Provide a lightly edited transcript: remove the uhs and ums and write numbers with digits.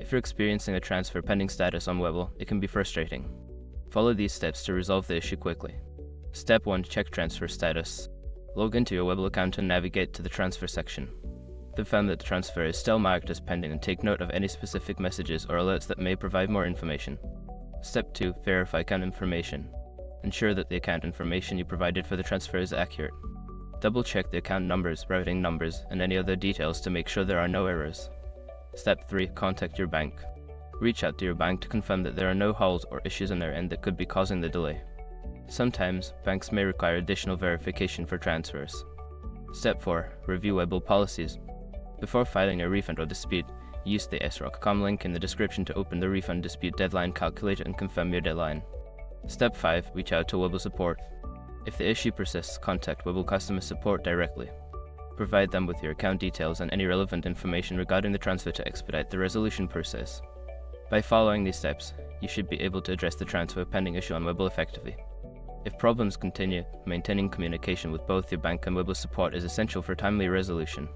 If you're experiencing a transfer pending status on Webull, it can be frustrating. Follow these steps to resolve the issue quickly. Step 1. Check transfer status. Log into your Webull account and navigate to the transfer section. Confirm that the transfer is still marked as pending and take note of any specific messages or alerts that may provide more information. Step 2. Verify account information. Ensure that the account information you provided for the transfer is accurate. Double-check the account numbers, routing numbers, and any other details to make sure there are no errors. Step 3. Contact your bank. Reach out to your bank to confirm that there are no holes or issues on their end that could be causing the delay. Sometimes, banks may require additional verification for transfers. Step 4. Review Webull policies. Before filing a refund or dispute, use the sroc.com link in the description to open the refund dispute deadline calculator and confirm your deadline. Step 5. Reach out to Webull support. If the issue persists, contact Webull customer support directly. Provide them with your account details and any relevant information regarding the transfer to expedite the resolution process. By following these steps, you should be able to address the transfer pending issue on Webull effectively. If problems continue, maintaining communication with both your bank and Webull support is essential for timely resolution.